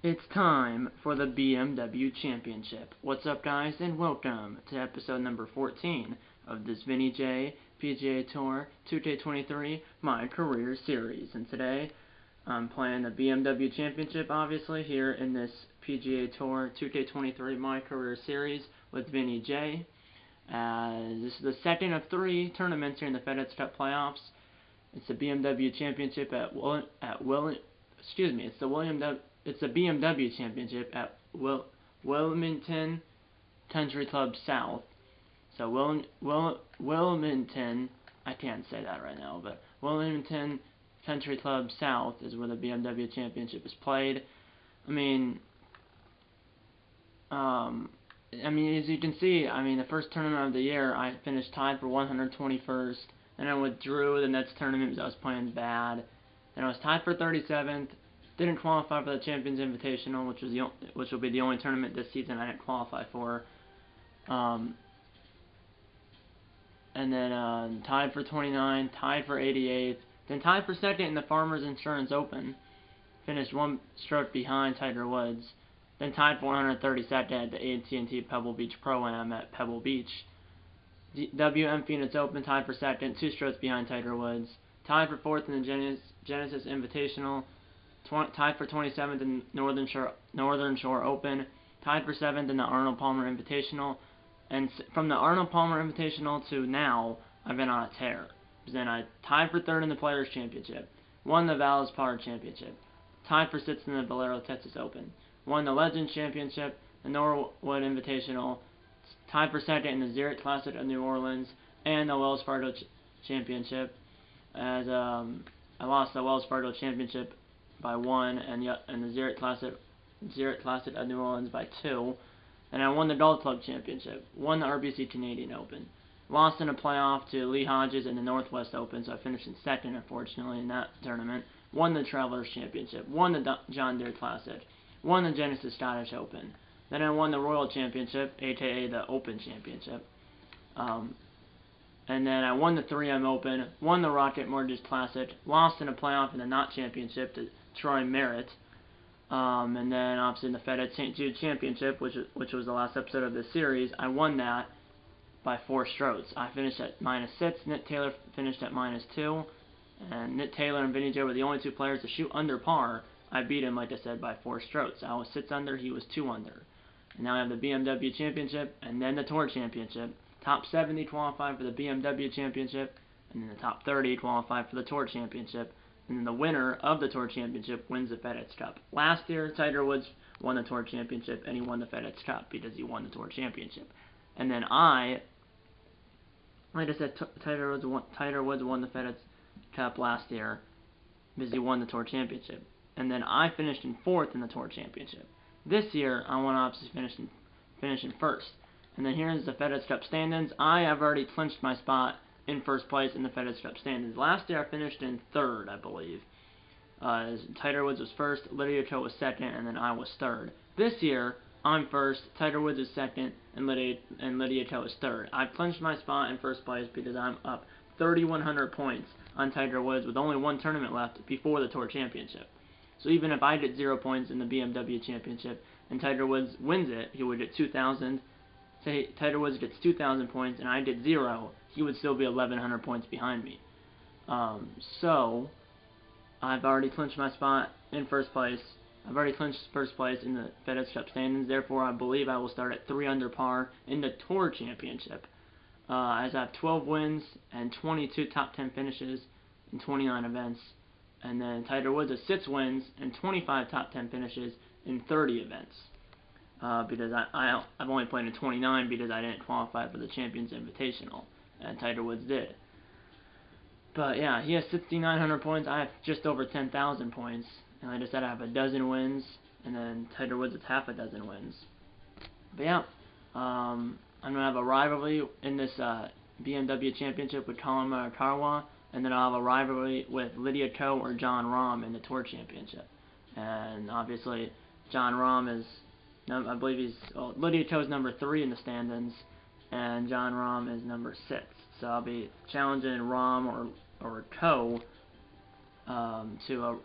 It's time for the BMW Championship. What's up, guys, and welcome to episode number 14 of this Vinny J PGA Tour 2K23 My Career Series. And today, I'm playing the BMW Championship, obviously, here in this PGA Tour 2K23 My Career Series with Vinny J. This is the second of three tournaments here in the FedEx Cup playoffs. It's the BMW Championship it's the BMW Championship at Wilmington Country Club South. So Wilmington, I can't say that right now, but Wilmington Country Club South is where the BMW Championship is played. I mean, as you can see, the first tournament of the year, I finished tied for 121st, and I withdrew the next tournament because I was playing bad. Then I was tied for 37th. Didn't qualify for the Champions Invitational, which will be the only tournament this season I didn't qualify for. And then tied for 29th, tied for 88th, then tied for second in the Farmers Insurance Open. Finished one stroke behind Tiger Woods. Then tied for 132nd at the AT&T Pebble Beach Pro-Am at Pebble Beach. WM Phoenix Open, tied for second, 2 strokes behind Tiger Woods. Tied for 4th in the Genesis Invitational. Tied for 27th in Northern Shore Open, tied for 7th in the Arnold Palmer Invitational, and from the Arnold Palmer Invitational to now, I've been on a tear. Then I tied for 3rd in the Players Championship, won the Valspar Championship, tied for 6th in the Valero Texas Open, won the Legends Championship, the Norwood Invitational, tied for 2nd in the Zurich Classic of New Orleans, and the Wells Fargo Championship, as I lost the Wells Fargo Championship by 1, and the Zurich Classic of New Orleans by 2. And I won the Golf Club Championship, won the RBC Canadian Open, lost in a playoff to Lee Hodges in the Northwest Open, so I finished in 2nd, unfortunately, in that tournament, won the Travelers Championship, won the John Deere Classic, won the Genesis Scottish Open. Then I won the Royal Championship, aka the Open Championship. And then I won the 3M Open, won the Rocket Mortgage Classic, lost in a playoff in the Knott Championship to Troy Merritt, and then obviously in the FedEx St. Jude Championship, which was the last episode of this series, I won that by 4 strokes. I finished at -6, Nick Taylor finished at -2, and Nick Taylor and Vinny J were the only 2 players to shoot under par. I beat him, like I said, by 4 strokes. I was 6 under, he was 2 under. And now I have the BMW Championship, and then the Tour Championship. Top 70 qualify for the BMW Championship, and then the top 30 qualify for the Tour Championship. And then the winner of the Tour Championship wins the FedEx Cup. Last year, Tiger Woods won the Tour Championship, and he won the FedEx Cup because he won the Tour Championship. And then like I said, Tiger Woods won the FedEx Cup last year because he won the Tour Championship. And then I finished in 4th in the Tour Championship. This year, I want to obviously finish in 1st. And then here's the FedEx Cup standings. I have already clinched my spot in 1st place in the FedEx Cup standings. Last year I finished in 3rd, I believe. Tiger Woods was 1st, Lydia Ko was 2nd, and then I was 3rd. This year, I'm 1st, Tiger Woods is 2nd, and Lydia Ko is 3rd. I've clinched my spot in 1st place because I'm up 3,100 points on Tiger Woods with only 1 tournament left before the Tour Championship. So even if I get 0 points in the BMW Championship and Tiger Woods wins it, he would get 2,000. Say Tiger Woods gets 2,000 points and I get 0, he would still be 1,100 points behind me. So I've already clinched my spot in 1st place. I've already clinched 1st place in the FedEx Cup standings. Therefore, I believe I will start at 3 under par in the Tour Championship, as I have 12 wins and 22 top 10 finishes in 29 events. And then Tiger Woods has 6 wins and 25 top 10 finishes in 30 events. Because I've only played in 29 because I didn't qualify for the Champions Invitational, and Tiger Woods did. But yeah, he has 6,900 points. I have just over 10,000 points, and like I said, I have a dozen wins, and then Tiger Woods has half a dozen wins. But yeah, I'm gonna have a rivalry in this BMW Championship with Colin Morikawa, and then I'll have a rivalry with Lydia Ko or Jon Rahm in the Tour Championship. And obviously, Jon Rahm is, I believe Lydia Ko is number 3 in the standings, and Jon Rahm is number 6. So I'll be challenging Rahm or Ko to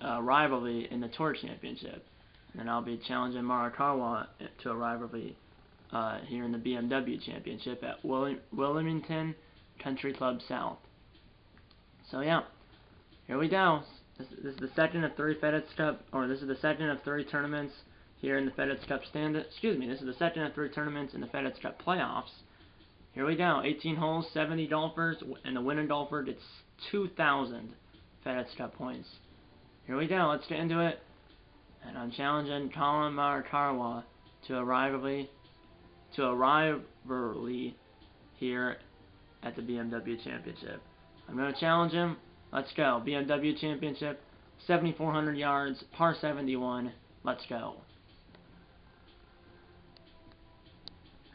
a rivalry in the Tour Championship. And then I'll be challenging Morikawa to a rivalry here in the BMW Championship at Wilmington Country Club South. So yeah, here we go. This is the second of three FedEx Cup, or this is the second of three tournaments here in the FedEx Cup this is the second of three tournaments in the FedEx Cup playoffs. Here we go. 18 holes, 70 golfers, and the winning golfer gets 2,000 FedEx Cup points. Here we go. Let's get into it. And I'm challenging Collin Morikawa to a rivalry here at the BMW Championship. I'm going to challenge him. Let's go. BMW Championship, 7,400 yards, par 71. Let's go.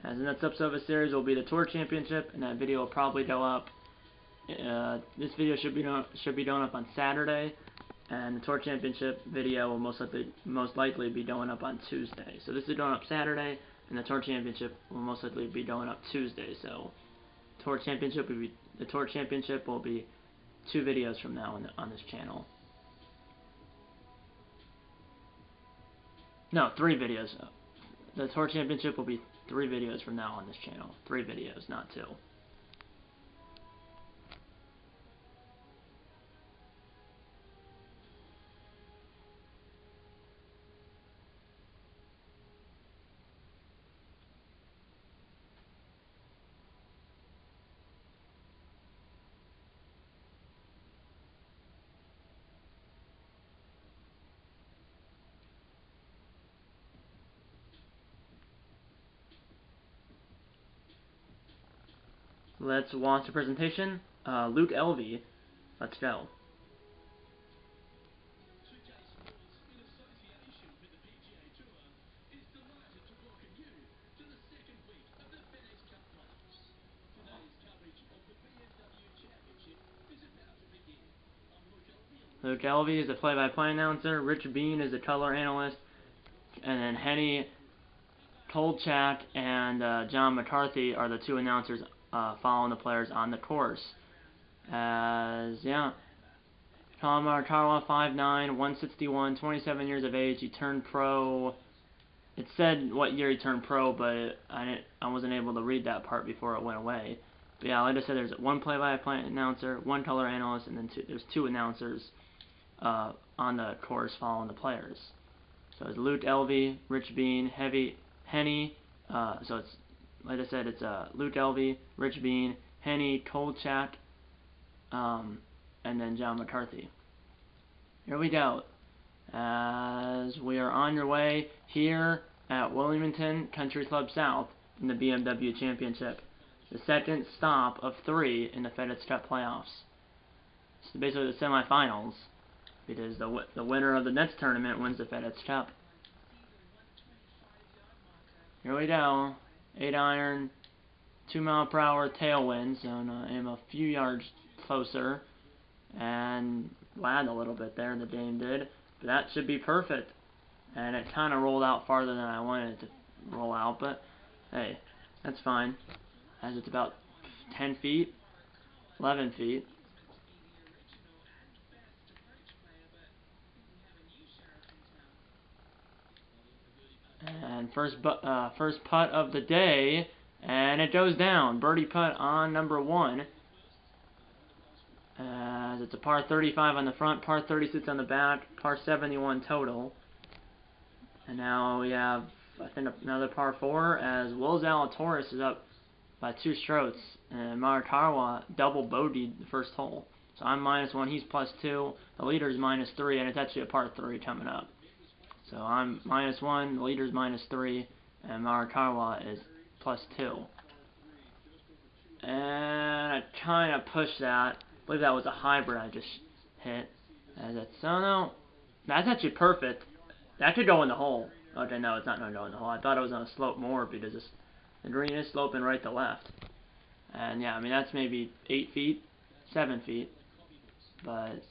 As the next episode of a series will be the Tour Championship, and that video will probably go up. This video should be going up on Saturday, and the Tour Championship video will most likely be going up on Tuesday. So this is going up Saturday, and the Tour Championship will most likely be going up Tuesday. So the Tour Championship will be 2 videos from now on this channel. No, 3 videos. The Tour Championship will be 3 videos from now on this channel. 3 videos, not 2. Let's watch the presentation. Luke Elvey. Let's go. Luke Elvey is the play-by-play announcer. Rich Bean is the color analyst. And then Henny Kolchak and John McCarthy are the 2 announcers following the players on the course. Collin Morikawa, 5'9", 161, 27 years of age. He turned pro. It said what year he turned pro, but I wasn't able to read that part before it went away. But yeah, like I said, there's 1 play-by-play announcer, 1 color analyst, and then there's 2 announcers on the course following the players. So it's Luke Elvey, Rich Bean, Henny. So it's, like I said, it's Luke Elvey, Rich Bean, Henny Kolchak, and then John McCarthy. Here we go. As we are on your way here at Wilmington Country Club South in the BMW Championship, the second stop of 3 in the FedEx Cup playoffs. It's basically the semifinals, because the winner of the next tournament wins the FedEx Cup. Here we go. 8-iron, 2-mile-per-hour tailwind, so I'm a few yards closer, and land a little bit there, the Dame did, but that should be perfect. And it kind of rolled out farther than I wanted it to roll out, but hey, that's fine, as it's about 10 feet, 11 feet. And first putt of the day, and it goes down. Birdie putt on number 1. As it's a par 35 on the front, par 36 on the back, par 71 total. And now we have, I think, another par 4, as Will Zalatoris is up by 2 strokes, and Morikawa double bogeyed the first hole. So I'm -1, he's +2, the leader's -3, and it's actually a par 3 coming up. So I'm -1, the leader's -3, and Morikawa is +2. And I kind of pushed that. I believe that was a hybrid I just hit. As it's, so no, that's actually perfect. That could go in the hole. Okay, no, it's not going to go in the hole. I thought it was going to slope more because the green is sloping right to left. And yeah, I mean, that's maybe 8 feet, 7 feet. But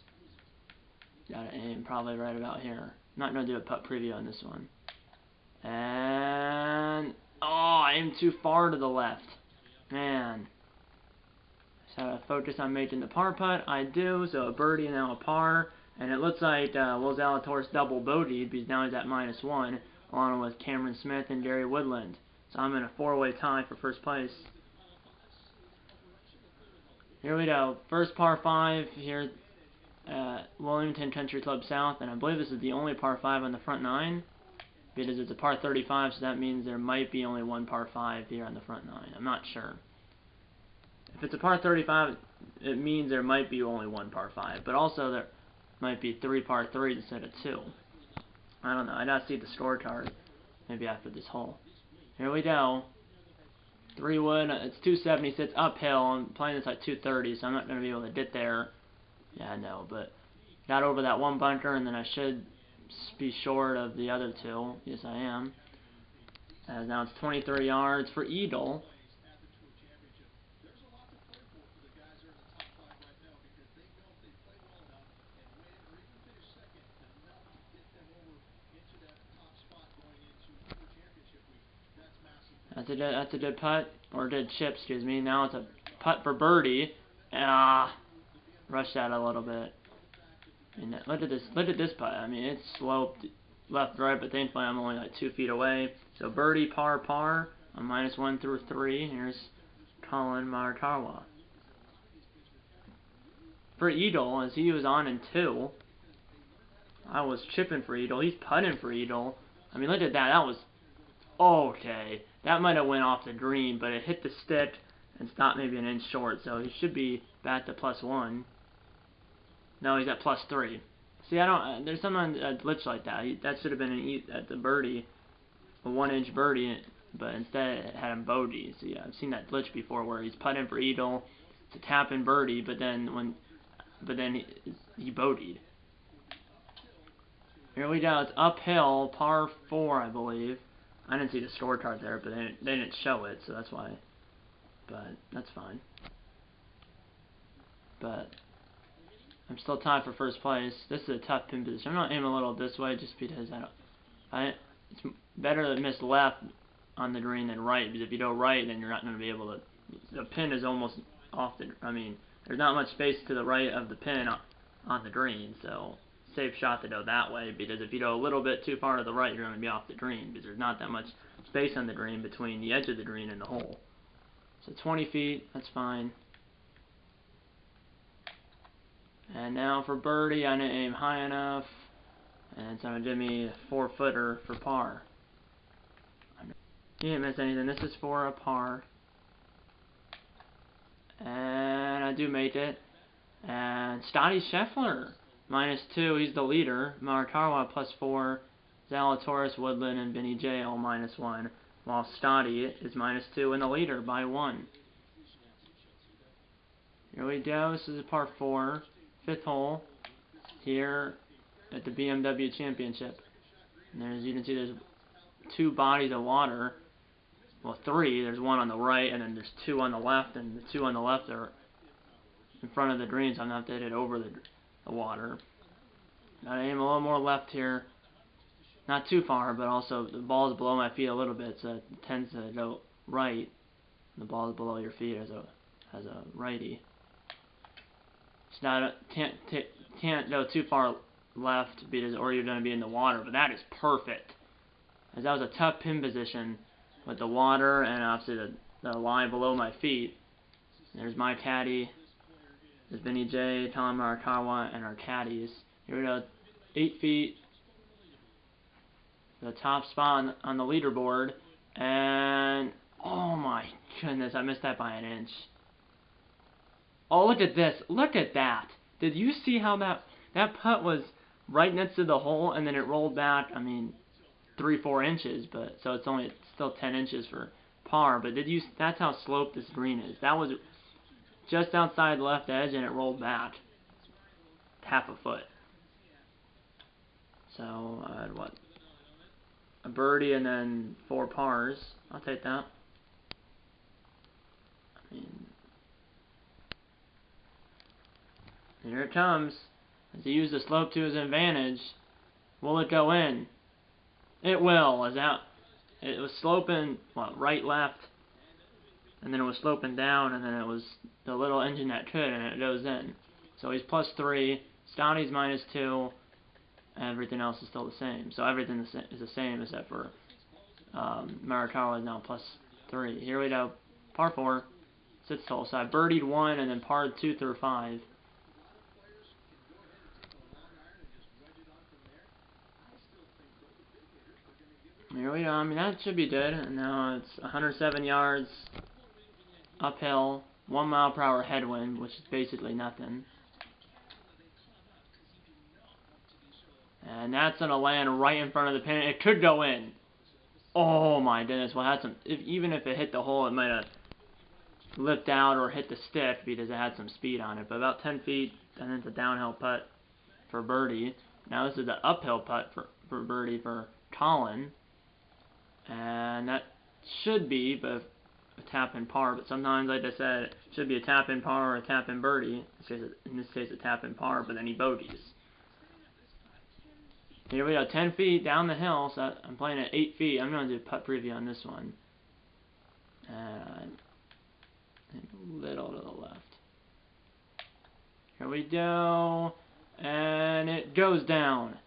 gotta aim probably right about here. Not going to do a putt preview on this one. And, oh, I aimed too far to the left. Man. So I focus on making the par putt. I do, so a birdie and now a par. And it looks like Will Zalatoris double bogeyed because now he's at -1, along with Cameron Smith and Gary Woodland. So I'm in a 4-way tie for first place. Here we go. First par 5 here at Wilmington Country Club South, and I believe this is the only par 5 on the front 9, because it's a par 35, so that means there might be only one par 5 here on the front 9. I'm not sure. If it's a par 35, it means there might be only one par 5, but also there might be 3 par 3s instead of 2. I don't know. I gotta see the scorecard maybe after this hole. Here we go. 3 wood. It's 276 uphill. I'm playing this at 230, so I'm not gonna be able to get there. Yeah, I know, but got over that one bunker, and then I should be short of the other 2. Yes, I am. As now it's 23 yards for eagle. That's a good putt, or good chip, excuse me. Now it's a putt for birdie. Rushed that a little bit. And look at this putt. I mean, it's sloped left, right, but thankfully I'm only like 2 feet away. So birdie, par, par on -1 through 3. Here's Colin Martarwa. For eagle, as he was on in 2, I was chipping for eagle. He's putting for eagle. I mean, look at that. That was okay. That might have went off the green, but it hit the stick and stopped maybe an inch short, so he should be back to +1. No, he's at +3. See, there's sometimes a glitch like that. That should have been at the birdie, a 1-inch birdie, but instead it had him bogey. So yeah, I've seen that glitch before where he's putting for eagle, it's a tap in birdie, but then he bogeyed. Here we go. It's uphill, par 4, I believe. I didn't see the scorecard there, but they didn't show it, so that's why. But that's fine. But I'm still tied for first place. This is a tough pin position. I'm gonna aim a little this way just because it's better to miss left on the green than right, because if you go right, then you're not gonna be able to. The pin is almost off the. I mean, there's not much space to the right of the pin on the green, so safe shot to go that way, because if you go a little bit too far to the right, you're going to be off the green, because there's not that much space on the green between the edge of the green and the hole. So 20 feet, that's fine. And now for birdie, I didn't aim high enough, and it's going to give me a 4-footer for par. You didn't miss anything. This is for a par. And I do make it. And Scotty Scheffler, -2, he's the leader. Martarwa +4, Zalatoris, Woodland, and Vinny J all -1, while Scotty is -2 and the leader by 1. Here we go. This is a par 4, 5th hole here at the BMW Championship. And you can see, there's 2 bodies of water. Well, 3. There's 1 on the right, and then there's 2 on the left, and the 2 on the left are in front of the green, so I'm going to have to hit it over the water. Gotta aim a little more left here. Not too far, but also the ball is below my feet a little bit, so it tends to go right. The ball is below your feet as a righty. It's not can't go too far left because or you're gonna be in the water, but that is perfect. As that was a tough pin position with the water and obviously the line below my feet. There's my caddy. There's Vinny J, Tom Marakawa, and our caddies. Here we go, 8 feet. The top spot on the leaderboard, and oh my goodness, I missed that by an inch. Oh, look at this! Look at that! Did you see how that putt was right next to the hole, and then it rolled back? I mean, 3-4 inches, but so it's still 10 inches for par. But that's how sloped this green is. That was just outside the left edge, and it rolled back half a foot. So I had what? A birdie and then 4 pars. I'll take that. I mean, here it comes. As he used the slope to his advantage, will it go in? It will. It was sloping, what, right, left, and then it was sloping down, and then it was the little engine that could, and it goes in. So he's +3. Scotty's -2. Everything else is still the same. So everything is the same except for Maritawa is now +3. Here we go. Par 4. Sits hole. So I birdied 1 and then parred 2 through 5. Here we go. I mean, that should be good. And now it's 107 yards uphill, 1 mile/hour headwind, which is basically nothing. And that's gonna land right in front of the pin. It could go in. Oh my goodness! Well, even if it hit the hole, it might have lipped out or hit the stick because it had some speed on it. But about 10 feet, and then it's a downhill putt for birdie. Now this is the uphill putt for birdie for Colin. And that should be a tap-in par, but sometimes, like I said, it should be a tap-in par or a tap-in birdie. In this case, a tap-in par, but then he bogeys. Here we go, 10 feet down the hill, so I'm playing at 8 feet. I'm going to do a putt preview on this one. And a little to the left. Here we go, and it goes down.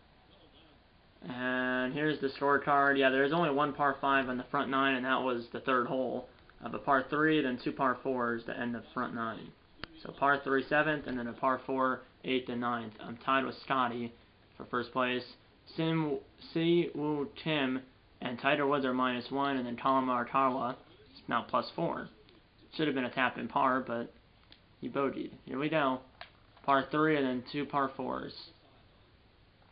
And here's the scorecard. Yeah, there's only one par 5 on the front 9, and that was the third hole. I have a par 3, then 2 par 4s to end the front 9. So par 3 7th, and then a par 4 8th and 9th. I'm tied with Scotty for first place. Si Woo Tim and Tiger Woods are -1, and then Colin Maritawa is now +4. Should have been a tap-in par, but he bogeyed. Here we go. Par 3 and then 2 par 4s.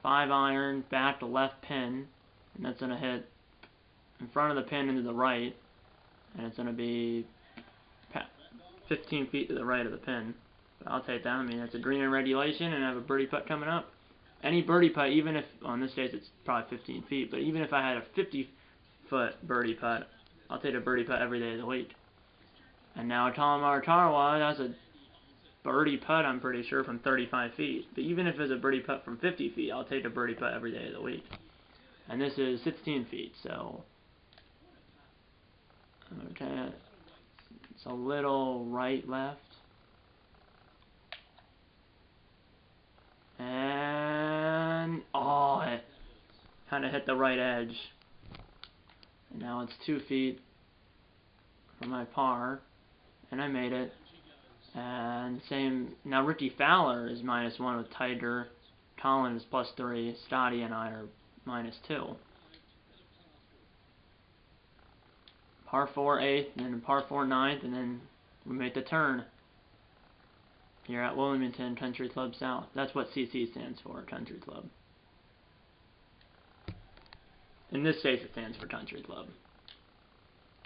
5 iron, back to left pin, and that's going to hit in front of the pin into the right, and it's going to be 15 feet to the right of the pin. But I'll take that. I mean, it's a green in regulation, and I have a birdie putt coming up. Any birdie putt, even if, on this case it's probably 15 feet, but even if I had a 50-foot birdie putt, I'll take a birdie putt every day of the week. And now Colin Maritawa, that's a birdie putt, I'm pretty sure, from 35 feet. But even if it's a birdie putt from 50 feet, I'll take a birdie putt every day of the week. And this is 16 feet, so... Okay, it's a little right-left. And... oh, it kind of hit the right edge. And now it's 2 feet from my par. And I made it. And same, now Ricky Fowler is -1 with Tiger, Colin is +3, Scotty and I are -2. Par 4 8th, and then par 4 9th, and then we make the turn here at Wilmington Country Club South. That's what CC stands for, Country Club. In this case, it stands for Country Club.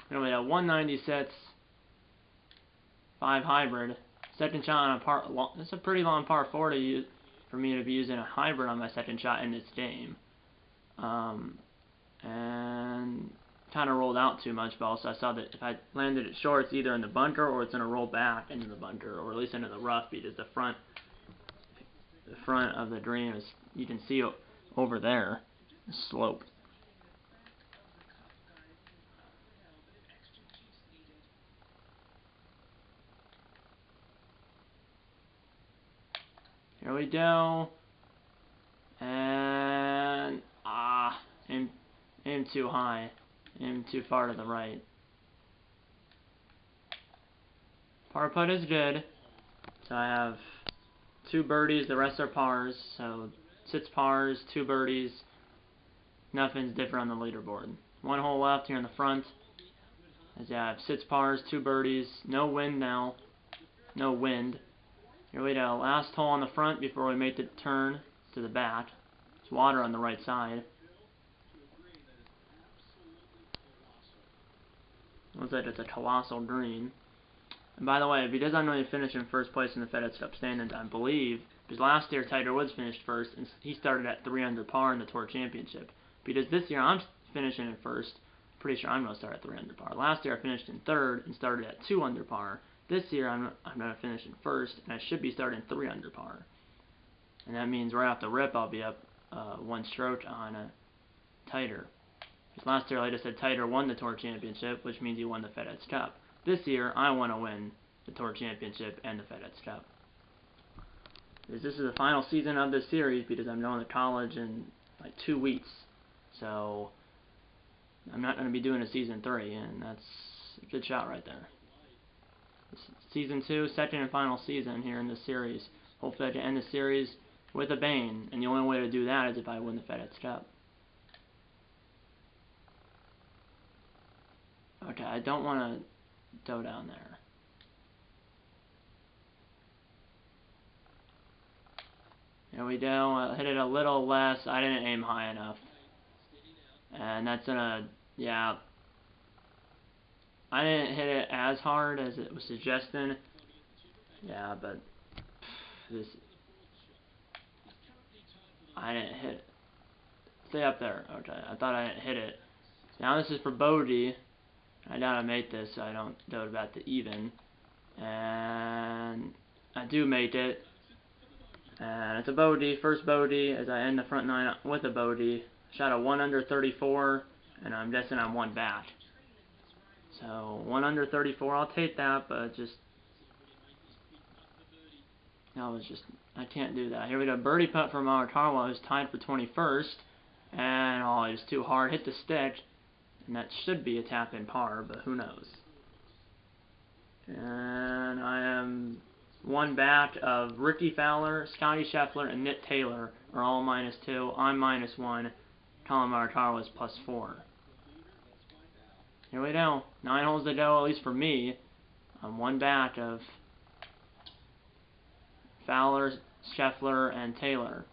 And we have 196. 5 hybrid. Second shot on a par. It's a pretty long par 4 to use for me to be using a hybrid on my second shot in this game. And kind of rolled out too much, but also I saw that if I landed it short, it's either in the bunker or it's going to roll back into the bunker, or at least into the rough, because the front of the green is, you can see over there, the slope. Here we go, and aim too high, aim too far to the right. Par putt is good, so I have 2 birdies, the rest are pars, so 6 pars, 2 birdies, nothing's different on the leaderboard. 1 hole left here in the front, as I have 6 pars, 2 birdies, no wind now, no wind. Here we go, last hole on the front before we make the turn to the back. There's water on the right side. Looks like it's a colossal green. And by the way, because I'm going to finish in first place in the FedEx Cup standings, I believe, because last year Tiger Woods finished first, and he started at 3 under par in the Tour Championship. Because this year I'm finishing in first, pretty sure I'm going to start at 3 under par. Last year I finished in third and started at 2 under par. This year I'm going to finish in first, and I should be starting 3 under par. And that means right off the rip I'll be up 1 stroke on Tiger. Because last year, like I said, Tiger won the Tour Championship, which means he won the FedEx Cup. This year I want to win the Tour Championship and the FedEx Cup. This is the final season of this series because I'm going to college in like 2 weeks. So I'm not going to be doing a season 3, and that's a good shot right there. Season 2, second and final season here in this series. Hopefully I can end the series with a bang, and the only way to do that is if I win the FedEx Cup. Okay, I don't want to go down there. There we go. I hit it a little less. I didn't aim high enough. And that's gonna, yeah. I didn't hit it as hard as it was suggesting. Yeah, but this, I didn't hit it. Stay up there. Okay, I thought I didn't hit it. Now this is for bogey. I doubt I make this, so I don't go about the even. And I do make it. And it's a bogey, first bogey, as I end the front 9 with a bogey. Shot a 1 under 34, and I'm guessing I'm 1 back. So 1 under 34, I'll take that, but just I can't do that. Here we go, birdie putt from Maratawa, who's tied for 21st, and oh, it's too hard. Hit the stick, and that should be a tap-in par, but who knows? And I am 1 back of Ricky Fowler, Scotty Scheffler, and Nick Taylor are all -2. I'm -1. Colin Maratawa is +4. Here we go. 9 holes to go, at least for me. I'm 1 back of Fowler, Scheffler, and Taylor.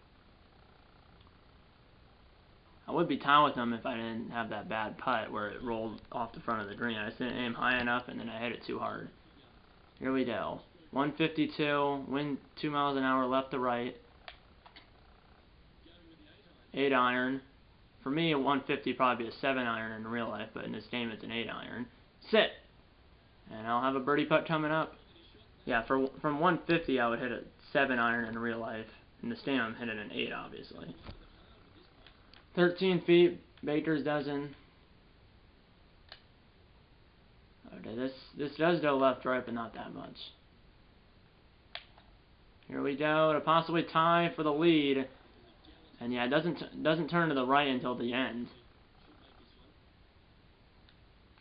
I would be tied with them if I didn't have that bad putt where it rolled off the front of the green. I just didn't aim high enough, and then I hit it too hard. Here we go. 152, wind 2 miles an hour left to right. 8 iron. For me, a 150 probably be a 7 iron in real life, but in this game it's an 8 iron. Sit! And I'll have a birdie putt coming up. Yeah, from 150 I would hit a 7 iron in real life. In this game I'm hitting an 8, obviously. 13 feet, Baker's dozen. Okay, this does go left, right, but not that much. Here we go, to possibly tie for the lead. And yeah, it doesn't turn to the right until the end.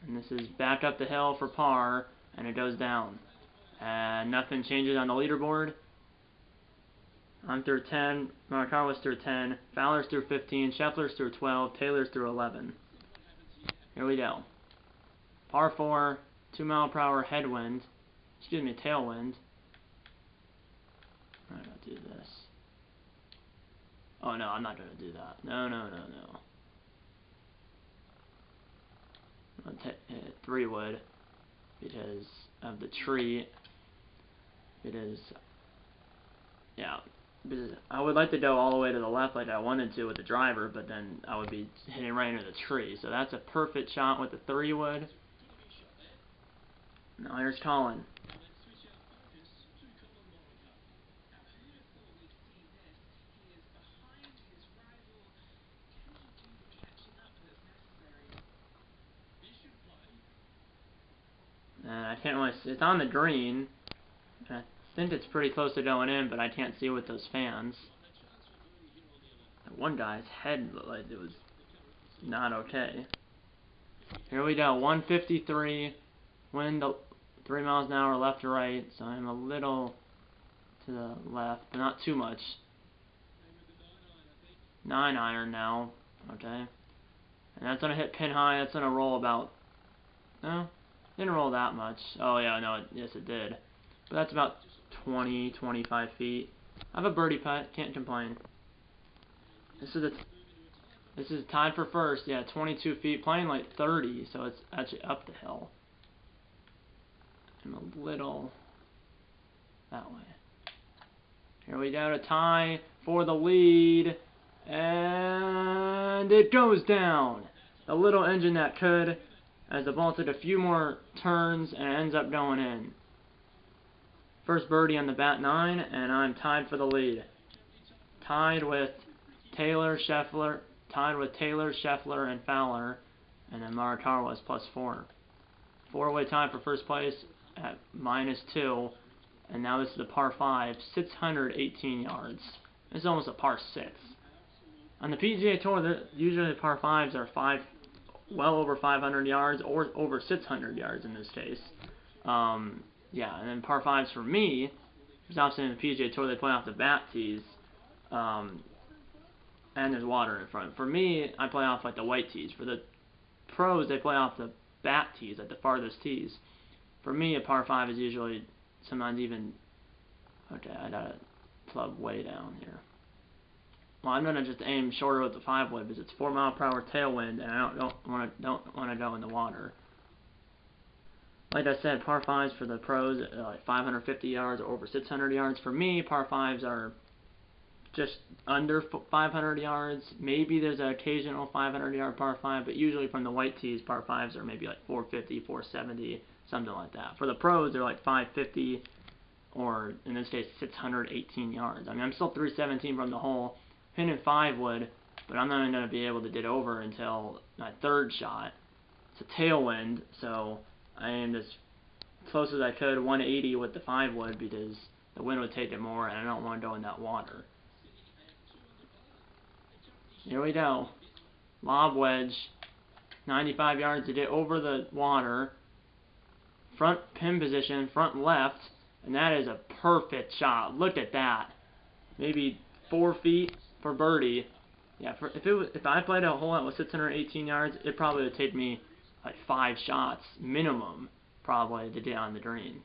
And this is back up the hill for par, and it goes down. And nothing changes on the leaderboard. I'm through 10, Maratawa's through 10, Fowler's through 15, Scheffler's through 12, Taylor's through 11. Here we go. Par 4, 2-mile-per-hour headwind, excuse me, tailwind. I'm going to do this. Oh no, I'm not going to do that. No. I'm going to hit 3-wood because of the tree. It is, yeah. I would like to go all the way to the left like I wanted to with the driver, but then I would be hitting right into the tree. So that's a perfect shot with the 3-wood. Now here's Colin. And I can't really see. It's on the green. I think it's pretty close to going in, but I can't see with those fans. That one guy's head looked like it was not okay. Here we go, 153. Wind 3 miles an hour left to right, so I'm a little to the left, but not too much. 9 iron now, okay. And that's going to hit pin high, that's going to roll about, no, didn't roll that much. Oh yeah, no, yes it did. But that's about 20, 25 feet. I have a birdie putt, can't complain. This is tied for first, yeah, 22 feet, playing like 30, so it's actually up the hill. I'm a little that way. Here we go to tie for the lead, and it goes down. A little engine that could, as the ball took a few more turns and it ends up going in. First birdie on the bat 9, and I'm tied for the lead. Tied with Taylor, Scheffler, and Fowler, and then Maratawa is +4. 4-way tie for first place at -2, and now this is the par 5, 618 yards. It's almost a par 6. On the PGA Tour, usually the par 5s are well over 500 yards or over 600 yards in this case. Yeah, and then par 5s for me, because obviously in the PGA Tour they play off the bat tees, and there's water in front. For me, I play off like the white tees. For the pros, they play off the bat tees, like the farthest tees. For me, a par 5 is usually sometimes even. Okay, I got a club way down here. Well, I'm gonna just aim shorter with the 5 wood because it's 4-mile-per-hour tailwind, and I don't want to go in the water. Like I said, par 5s for the pros are like 550 yards or over 600 yards. For me, par 5s are just under 500 yards. Maybe there's an occasional 500-yard par 5, but usually from the white tees, par 5s are maybe like 450, 470, something like that. For the pros, they're like 550 or, in this case, 618 yards. I mean, I'm still 317 from the hole, hitting 5 wood, but I'm not going to be able to get over until my third shot. It's a tailwind, so I aimed as close as I could, 180 with the 5 wood, because the wind would take it more, and I don't want to go in that water. Here we go. Lob wedge. 95 yards to get over the water. Front pin position, front left, and that is a perfect shot. Look at that. Maybe 4 feet for birdie. Yeah, if I played a hole that was 618 yards, it probably would take me like 5 shots minimum, probably, to get on the green.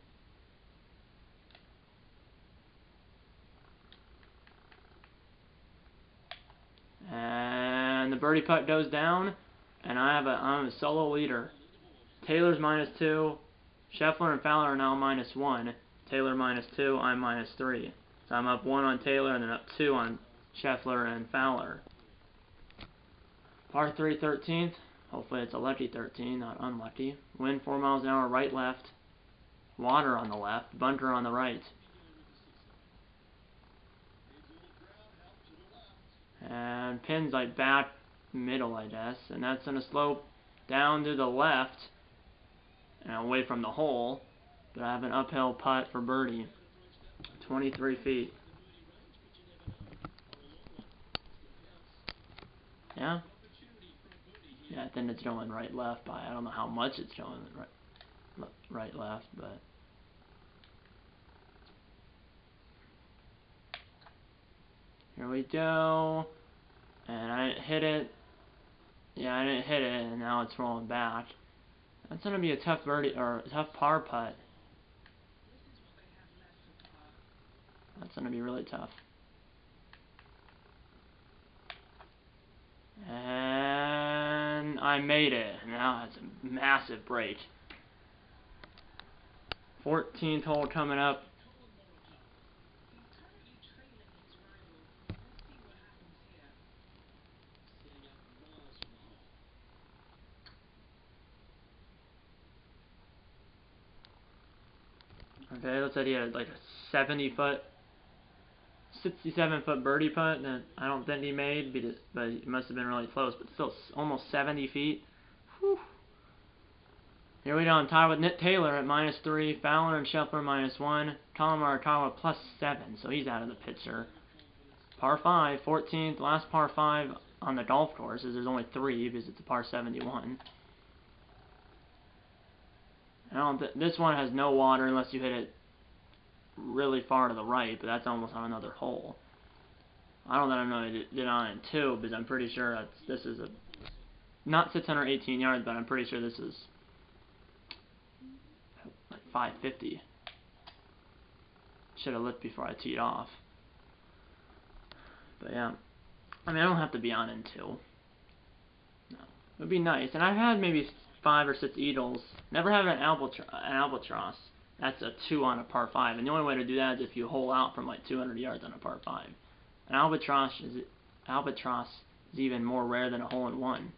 And the birdie putt goes down, and I'm a solo leader. Taylor's -2. Scheffler and Fowler are now -1. Taylor -2. I'm -3. So I'm up 1 on Taylor and then up 2 on Scheffler and Fowler. Par 3, 13th. Hopefully it's a lucky 13, not unlucky. Wind 4 miles an hour, right, left. Water on the left. Bunker on the right. And pins like back middle, I guess. And that's going to slope down to the left and away from the hole. But I have an uphill putt for birdie. 23 feet. Yeah? Yeah, I think it's going right left by. I don't know how much it's going right left, but. Here we go. And I didn't hit it. Yeah, I didn't hit it, and now it's rolling back. That's going to be a tough birdie, or a tough par putt. That's going to be really tough. And I made it. Now it's a massive break. 14th hole coming up. Okay, looks like he had like a 70-foot, 67-foot birdie putt that I don't think he made, but it must have been really close. But still, almost 70 feet. Whew. Here we go. I'm tied with Nick Taylor at -3. Fowler and Scheffler -1. Colin Morikawa +7, so he's out of the picture. Par 5, 14th, last par 5 on the golf course. There's only 3 because it's a par 71. This one has no water unless you hit it really far to the right, but that's almost on another hole. I don't know if I did on it 2, because I'm pretty sure this is not 618 yards, but I'm pretty sure this is like 550. Should have looked before I teed off. But yeah, I mean, I don't have to be on in 2. No, it would be nice. And I've had maybe 5 or 6 eagles. Never had an albatross. That's a 2 on a par 5. And the only way to do that is if you hole out from like 200 yards on a par 5. An albatross is even more rare than a hole-in-one.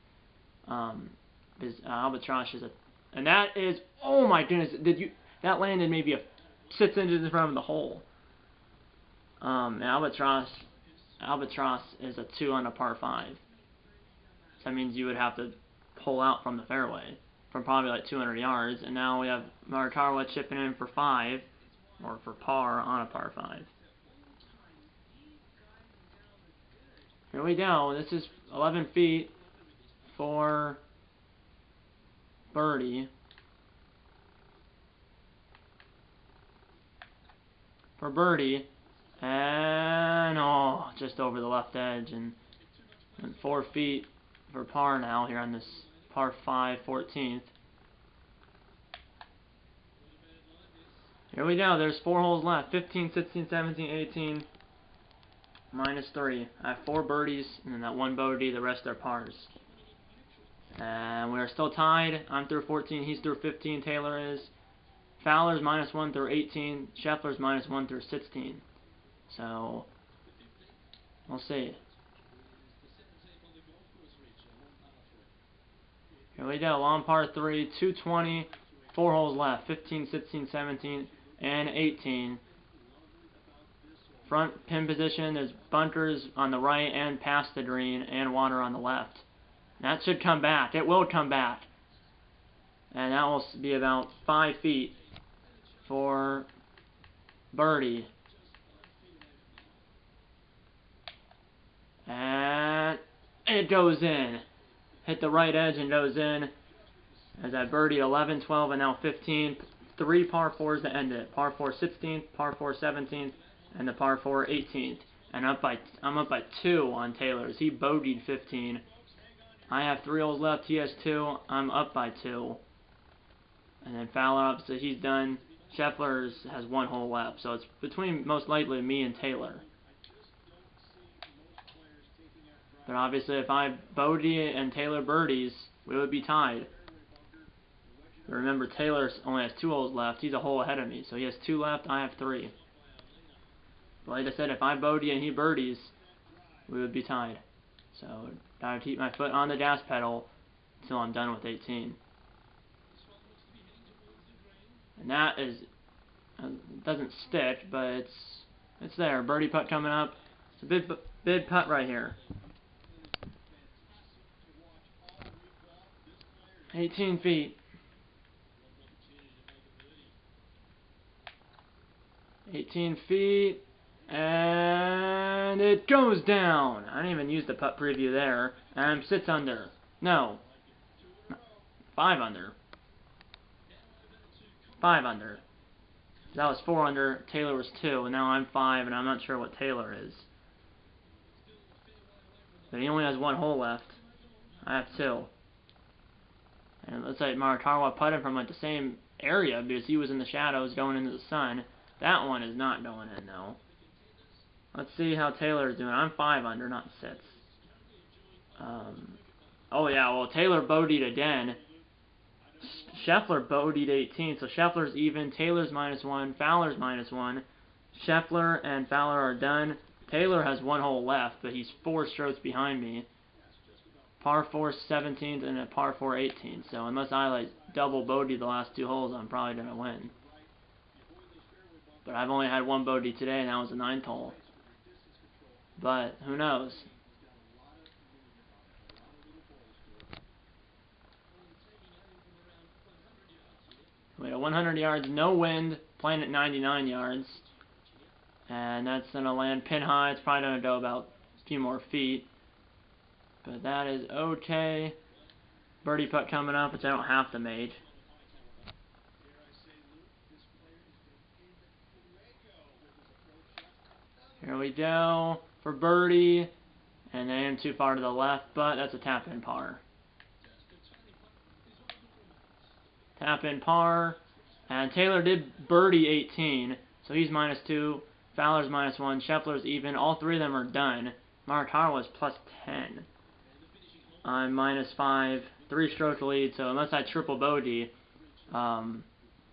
Because albatross is and that is, oh my goodness, that landed maybe 6 inches in front of the hole. Albatross is a 2 on a par 5. So that means you would have to pull out from the fairway from probably like 200 yards. And now we have Morikawa chipping in for 5. or for par on a par 5. Here we go. This is 11 feet for birdie. For birdie. And, oh, just over the left edge. And 4 feet for par now here on this par 5, 14th. Here we go. There's 4 holes left. 15, 16, 17, 18. -3. I have 4 birdies, and then that 1 bogey. The rest are pars. And we're still tied. I'm through 14. He's through 15. Taylor is. Fowler's -1 through 18. Scheffler's -1 through 16. So, we'll see. Here we go. Long par 3, 220. 4 holes left. 15, 16, 17, and 18. Front pin position, there's bunkers on the right and past the green, and water on the left. That should come back. It will come back. And that will be about 5 feet for birdie. And it goes in. Hit the right edge and goes in. As I birdied 11, 12, and now 15. 3 par 4s to end it. Par 4 16th, par 4 17th, and the par 4 18th. And I'm up by 2 on Taylor's. He bogeyed 15. I have 3 holes left. He has 2. I'm up by 2. And then Fowler up, so he's done. Scheffler's has 1 hole left. So it's between, most likely, me and Taylor. But obviously, if I bogey and Taylor birdies, we would be tied. But remember, Taylor only has 2 holes left. He's a hole ahead of me. So he has 2 left. I have 3. But like I said, if I bogey and he birdies, we would be tied. So I would keep my foot on the gas pedal until I'm done with 18. And that is, doesn't stick, but it's there. Birdie putt coming up. It's a big putt right here. 18 feet. 18 feet. And it goes down. I didn't even use the putt preview there. And I'm 6 under. No. 5 under. 5 under. That was 4 under. Taylor was 2. And now I'm 5. And I'm not sure what Taylor is. But he only has 1 hole left. I have 2. And it looks like Morikawa putted from like the same area because he was in the shadows going into the sun. That one is not going in though. Let's see how Taylor is doing. I'm 5 under, not 6. Oh yeah, well Taylor bogeyed again. Scheffler bogeyed 18, so Scheffler's even. Taylor's -1. Fowler's -1. Scheffler and Fowler are done. Taylor has 1 hole left, but he's 4 strokes behind me. Par 4 17th and a par 4 18th. So unless I like double bogey the last 2 holes, I'm probably gonna win. But I've only had 1 bogey today, and that was the 9th hole. But who knows? We got 100 yards, no wind, playing at 99 yards. And that's going to land pin high. It's probably going to go about a few more feet. But that is okay. Birdie putt coming up, which I don't have to make. Here we go for birdie. And I am too far to the left, but that's a tap-in par. Tap-in par. And Taylor did birdie 18, so he's -2. Fowler's -1. Scheffler's even. All 3 of them are done. Morikawa's +10. I'm -5. 3-stroke lead, so unless I triple bogey, I'm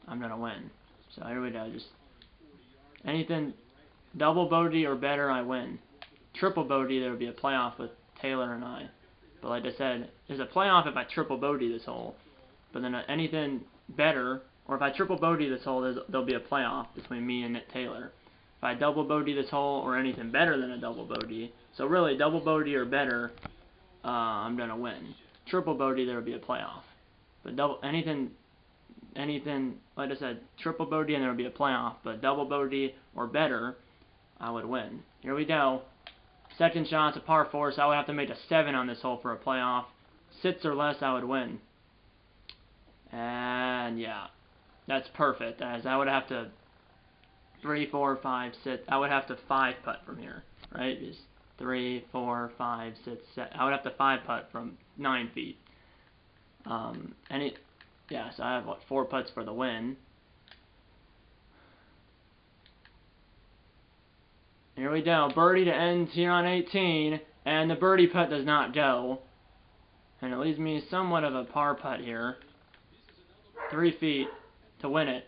going to win. So here we go. Just anything double bogey or better, I win. Triple bogey, there would be a playoff with Taylor and I. But like I said, there's a playoff if I triple bogey this hole. But then anything better, or if I triple bogey this hole, there'll be a playoff between me and Taylor. If I double bogey this hole, or anything better than a double bogey, so really double bogey or better, I'm gonna win. Triple bogey, there would be a playoff. But anything anything, like I said, triple bogey and there would be a playoff, but double bogey or better, I would win. Here we go. Second shot's a par 4, so I would have to make a 7 on this hole for a playoff. 6 or less, I would win. And yeah, that's perfect, as I would have to 3, 4, 5, 6. I would have to 5 putt from here, right? Just 3, 4, 5, 6, 7. I would have to 5 putt from 9 feet. Yeah, so I have, what, 4 putts for the win. Here we go. Birdie to end here on 18, and the birdie putt does not go. And it leaves me somewhat of a par putt here. 3 feet to win it.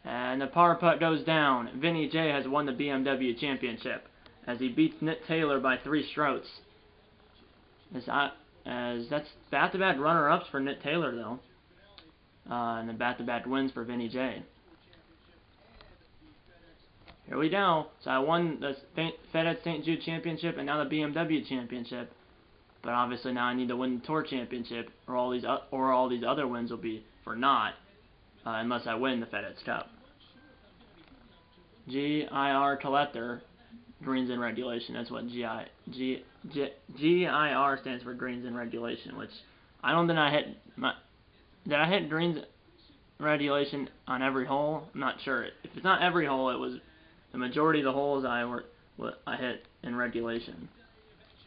And the par putt goes down. Vinny J has won the BMW Championship as he beats Nick Taylor by 3 strokes. As that's back-to-back runner-ups for Nick Taylor, though. And then back-to-back wins for Vinny J. Here we go. So I won the FedEx St. Jude Championship and now the BMW Championship. But obviously now I need to win the Tour Championship, or all these other wins will be for naught, unless I win the FedEx Cup. GIR collector, greens in regulation. That's what GIR stands for, greens in regulation. Which I don't think I hit. Did I hit greens regulation on every hole? I'm not sure. If it's not every hole, it was the majority of the holes I hit in regulation.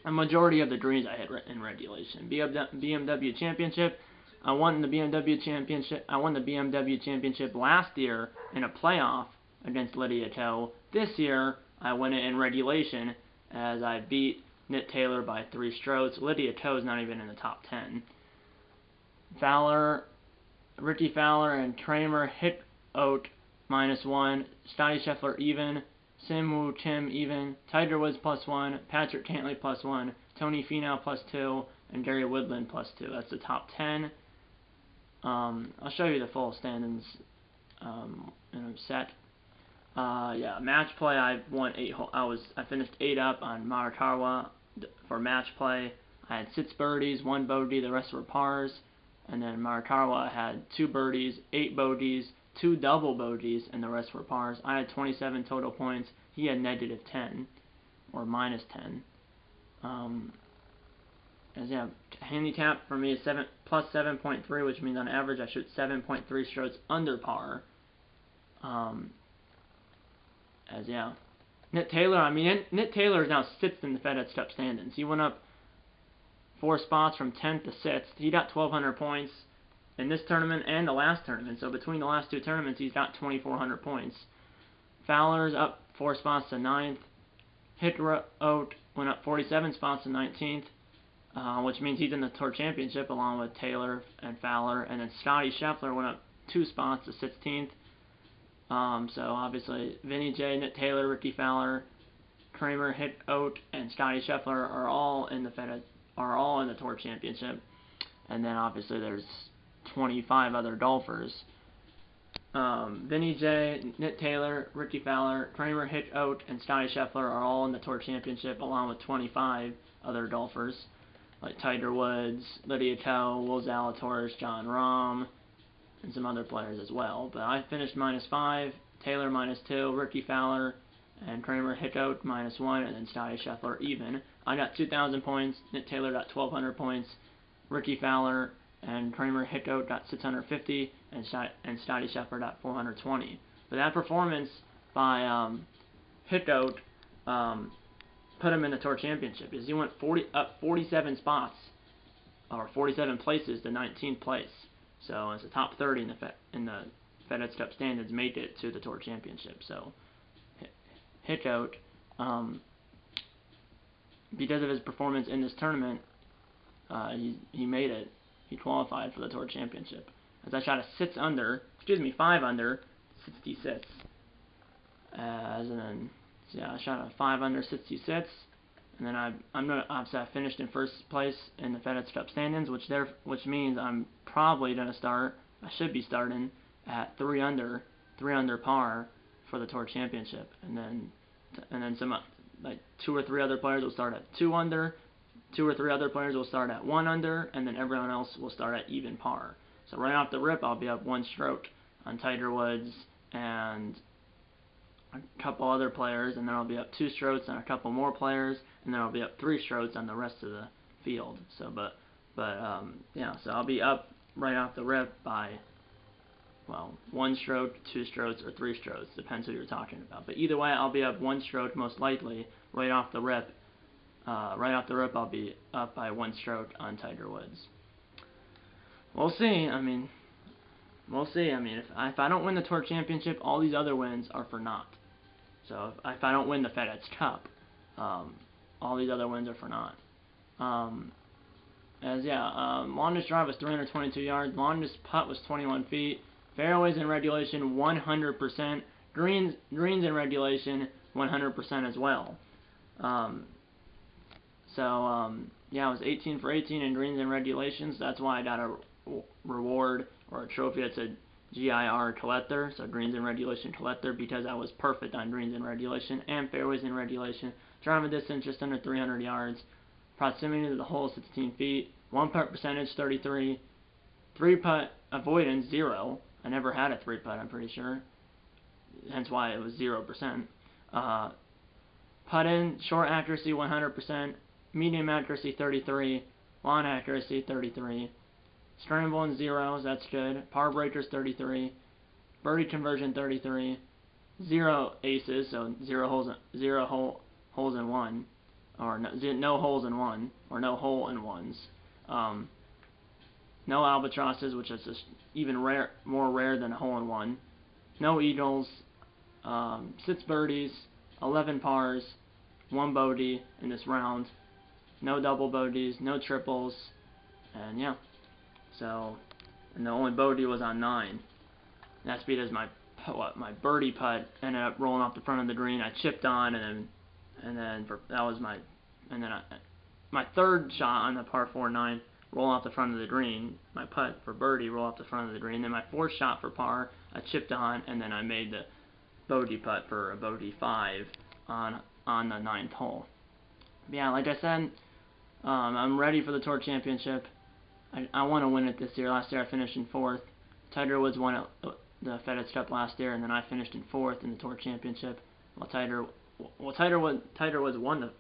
A majority of the greens I hit in regulation. BMW Championship. I won the BMW Championship. I won the BMW Championship last year in a playoff against Lydia Ko. This year I won it in regulation as I beat Nick Taylor by 3 strokes. Lydia Ko is not even in the top 10. Ricky Fowler and Kramer hit out -1. Scotty Scheffler even. Sim Woo Kim even, Tiger Woods +1, Patrick Cantlay +1, Tony Finau +2, and Gary Woodland +2. That's the top 10. I'll show you the full standings in a sec. Yeah, match play. I won 8. I finished 8 up on Marikawa for match play. I had 6 birdies, 1 bogey, the rest were pars. And then Marikawa had 2 birdies, 8 bogeys, 2 double bogeys, and the rest were pars. I had 27 total points. He had -10 or -10. As yeah, handicap for me is plus 7.3, which means on average I shoot 7.3 strokes under par. As yeah, Nick Taylor. Nick Taylor is now 6th in the FedEx Cup standings. He went up 4 spots from 10th to 6th. He got 1,200 points in this tournament and the last tournament. So between the last 2 tournaments, he's got 2,400 points. Fowler's up 4 spots to 9th. Hitrout went up 47 spots to 19th, which means he's in the Tour Championship along with Taylor and Fowler. And then Scotty Scheffler went up 2 spots to 16th. So obviously Vinny J, Nick Taylor, Ricky Fowler, Kramer, Hitrout, and Scotty Scheffler are all in the Tour Championship. And then obviously there's 25 other golfers. Vinny J, Nick Taylor, Ricky Fowler, Kramer, Hitrout, and Scotty Scheffler are all in the Tour Championship, along with 25 other golfers like Tiger Woods, Lydia Ko, Will Zalatoris, John Rahm, and some other players as well. But I finished -5, Taylor -2, Ricky Fowler and Kramer, Hitrout -1, and then Scotty Scheffler even. I got 2,000 points. Nick Taylor got 1,200 points. Ricky Fowler and Kramer, Hitrout got 650, and Scotty Scheffler got 420. But that performance by Hitrout put him in the Tour Championship, because he went 47 spots, or 47 places to 19th place. So it's the top 30 in the FedEx Cup standings made it to the Tour Championship. So Hitrout, because of his performance in this tournament, he made it. He qualified for the Tour Championship. As I shot a 5 under, 66. I shot a 5 under, 66. And then I finished in first place in the FedEx Cup standings, which means I'm probably gonna start. I should be starting at 3 under par for the Tour Championship, and then some like 2 or 3 other players will start at 2 under. 2 or 3 other players will start at 1 under, and then everyone else will start at even par. So right off the rip, I'll be up 1 stroke on Tiger Woods and a couple other players, and then I'll be up 2 strokes on a couple more players, and then I'll be up 3 strokes on the rest of the field. So, yeah, so I'll be up right off the rip by, well, 1 stroke, 2 strokes, or 3 strokes, depends who you're talking about. But either way, I'll be up 1 stroke most likely right off the rip. Right off the rip, I'll be up by 1 stroke on Tiger Woods. We'll see. I mean, we'll see. I mean, if I don't win the Tour Championship, all these other wins are for naught. So if I don't win the FedEx Cup, all these other wins are for naught. Longest drive was 322 yards. Longest putt was 21 feet. Fairways in regulation 100%. Greens in regulation 100% as well. Yeah, I was 18 for 18 in greens and regulations. That's why I got a reward or a trophy that said GIR collector, so greens and regulation collector, because I was perfect on greens and regulation and fairways in regulation. Driving distance just under 300 yards. Proximity to the hole 16 feet. 1-putt percentage 33. 3-putt avoidance 0. I never had a 3-putt, I'm pretty sure. Hence why it was 0%. Putt in, short accuracy 100%. Medium accuracy 33. Long accuracy 33. Scramble in zeros, that's good. Par breakers 33. Birdie conversion 33. 0 aces, so 0 holes in one, or no holes in one, or no hole in ones. No albatrosses, which is just even more rare than a hole in one. No eagles. 6 birdies, 11 pars, 1 bogey in this round. No double bogeys, no triples, and yeah. So, and the only bogey was on 9. That's because my birdie putt ended up rolling off the front of the green. I chipped on, my third shot on the par 4-9 roll off the front of the green. My putt for birdie roll off the front of the green. Then my 4th shot for par, I chipped on, and then I made the bogey putt for a bogey 5 on the 9th hole. But yeah, like I said, I'm ready for the Tour Championship. I want to win it this year. Last year I finished in 4th. Tiger Woods won the FedEx Cup last year, and then I finished in 4th in the Tour Championship. Tiger Woods won the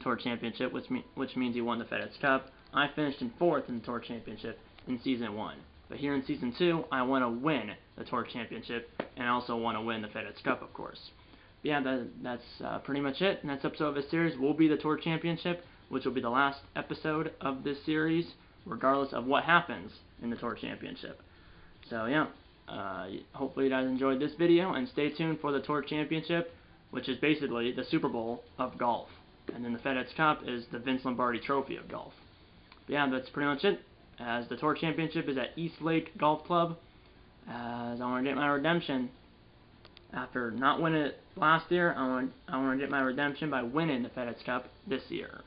Tour Championship, which means he won the FedEx Cup. I finished in 4th in the Tour Championship in Season 1. But here in Season 2, I want to win the Tour Championship, and I also want to win the FedEx Cup, of course. But yeah, that's pretty much it. Next episode of this series will be the Tour Championship, which will be the last episode of this series, regardless of what happens in the Tour Championship. So yeah, hopefully you guys enjoyed this video, and stay tuned for the Tour Championship, which is basically the Super Bowl of golf. And then the FedEx Cup is the Vince Lombardi Trophy of golf. But yeah, that's pretty much it. As the Tour Championship is at East Lake Golf Club, as I want to get my redemption. After not winning it last year, I want to get my redemption by winning the FedEx Cup this year.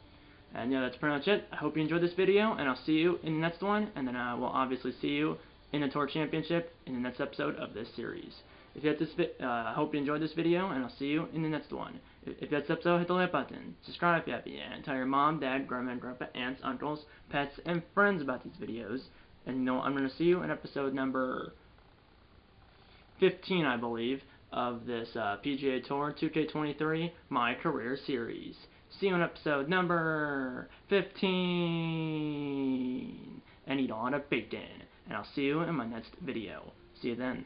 And yeah, that's pretty much it. I hope you enjoyed this video, and I'll see you in the next one, and then I will obviously see you in the Tour Championship in the next episode of this series. If you had this I hope you enjoyed this video, and I'll see you in the next one. If you had this episode, hit the like button, subscribe if you haven't yet, and tell your mom, dad, grandma, and grandpa, aunts, uncles, pets, and friends about these videos. And you know, I'm going to see you in episode number 15, I believe, of this PGA Tour 2K23 MyCareer series. See you in episode number 15, and eat all the bacon. And I'll see you in my next video. See you then.